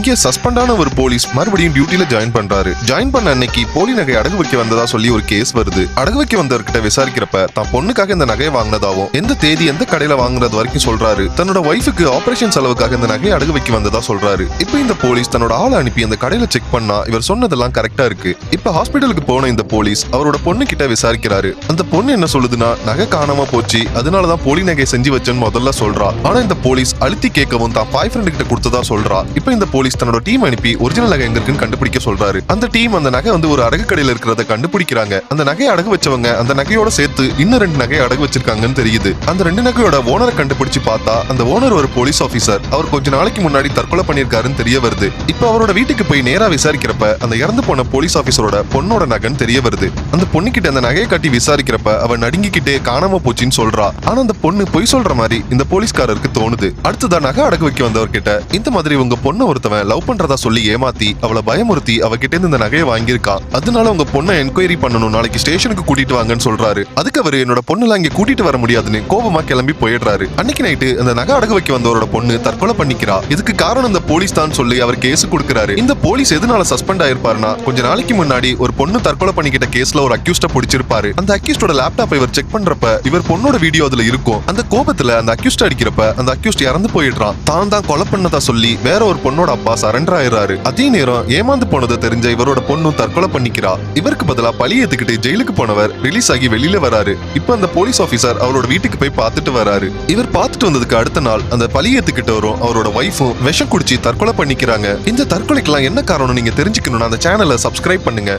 இங்கே சஸ்பெண்டான ஒரு போலீஸ் மறுபடியும் டியூட்டில ஜாயின் பண்றாரு. ஜாயின் பண்ண அன்னைக்கு போலி நகை அடகு வைக்க வந்ததா சொல்லி ஒரு கேஸ் வருது. அடகு வைக்க வந்தவர்கிட்ட விசாரிக்கிறப்ப தான் பொண்ணுக்காக இந்த நகையை வாங்கினதாவும் எந்த தேதி எந்த கடையில வாங்குறது வரைக்கும் சொல்றாரு. தன்னோட ஒய்ஃபுக்கு ஆபரேஷன் செலவுக்காக இந்த நகையை அடகு வைக்க வந்ததா சொல்றாரு. இப்ப இந்த போலீஸ் தன்னோட ஆளை அனுப்பி அந்த கடையில செக் பண்ணா இவர் சொன்னதெல்லாம் கரெக்டா இருக்கு. இப்ப ஹாஸ்பிட்டலுக்கு போன இந்த போலீஸ் அவரோட பொண்ணு கிட்ட விசாரிக்கிறாரு. அந்த பொண்ணு என்ன சொல்லுதுன்னா நகை காணாம போச்சு, அதனாலதான் போலி நகை செஞ்சு வச்சேன்னு முதல்ல சொல்றா. ஆனா இந்த போலீஸ் அழுத்தி கேட்கவும் தான் பாய் ஃப்ரெண்ட் கிட்ட கொடுத்ததா சொல்றா. இப்ப இந்த போலீஸ் தன்னோட டீம் அனுப்பி ஒரிஜினல் நகை எங்க இருக்குன்னு கண்டுபிடிக்க சொல்றாரு. அந்த டீம் அந்த நகை ஒரு அடகு கடையில இருக்கிறத கண்டுபிடிக்கிறாங்க. அந்த நகையை அடகு வச்சவங்க அந்த நகையோட சேர்த்து இன்னும் 2 நகையை அடகு வச்சிருக்காங்கன்னு தெரியுது. அந்த 2 நகையோட ஓனரை கண்டுபிடிச்சு பார்த்தா அந்த ஓனர் ஒரு போலீஸ் ஆபீசர். அவர் கொஞ்ச நாளைக்கு முன்னாடி தற்கொலை பண்ணிருக்காருன்னு தெரிய வருது. இப்ப அவரோட வீட்டுக்கு போய் நேரா விசாரிக்கிறப்ப அந்த இறந்து போன போலீஸ் ஆபீசரோட பொண்ணோட நகைன்னு தெரிய வருது. அந்த பொண்ணு கிட்ட அந்த நகையை கட்டி விசாரிக்கிறப்ப அவ நடுங்கிக்கிட்டே காணாம போச்சுன்னு சொல்றா. ஆனா அந்த பொண்ணு பொய் சொல்ற மாதிரி இந்த போலீஸ்காரருக்கு தோணுது. அடுத்ததான் நகை அடகு வைக்க வந்தவர்கிட்ட இந்த மாதிரி உங்க பொண்ணை ஒருத்தவன் லவ் பண்றதா சொல்லி ஏமாத்தி அவளை பயமுறுத்தி அவகிட்ட இருந்து இந்த நகையை வாங்கியிருக்கான். அதனால உங்க பொண்ணை என்கொயரி பண்ணணும், நாளைக்கு ஸ்டேஷனுக்கு கூட்டிட்டு வாங்கன்னு சொல்றாரு. அதுக்கு அவர் என்னோட பொண்ணுலாம் இங்க கூட்டிட்டு வர முடியாதுன்னு கோபமா கிளம்பி போயிடுறாரு. அன்னைக்கு நைட்டு அந்த நகை அடகு வைக்க வந்தவரோட பொண்ணு தற்கொலை பண்ணிக்கிறா. இதுக்கு காரணம் இந்த போலீஸ் தான் சொல்லி அவர் கேஸ் கொடுக்கிறாரு. இந்த போலீஸ் எதனால சஸ்பெண்ட் ஆயிருப்பாருன்னா கொஞ்ச நாளைக்கு முன்னாடி ஒரு பொண்ணு தற்கொலை பண்ணிக்கிட்ட கேஸ்ல ஒரு அக்யூஸ்ட பிடிச்சிருப்பாரு. அந்த அக்யூஸ்டோட லேப்டாப் இவர் செக் பண்றப்ப இவர் பொண்ணோட வீடியோ அதுல இருக்கும். அந்த கோபத்துல அந்த அக்யூஸ்ட் அடிக்கிறப்ப அந்த அக்யூஸ்ட் இறந்து போயிடுறான். தான் கொலை பண்ணதா சொல்லி வேற ஒரு பொண்ணோட அப்பா சரண்டர் ஆயிடுறாரு. அதே நேரம் ஏமாந்து போனதை தெரிஞ்ச இவரோட பொண்ணும் தற்கொலை பண்ணிக்கிறா. இவருக்கு பதிலா பழி ஏத்துக்கிட்டு ஜெயிலுக்கு போனவர் ரிலீஸ் ஆகி வெளியில வராரு. இப்ப அந்த போலீஸ் ஆபீசர் அவரோட வீட்டுக்கு போய் பார்த்துட்டு வராரு. இவர் பார்த்துட்டு வந்ததுக்கு அடுத்த நாள் அந்த பழி ஏத்துக்கிட்டவரும் அவரோட வைஃபும் விஷம் குடிச்சு தற்கொலை பண்ணிக்கிறாங்க. இந்த தற்கொலைக்கெல்லாம் என்ன காரணம் நீங்க தெரிஞ்சுக்கணும்னா அந்த சேனலை சப்ஸ்கிரைப் பண்ணுங்க.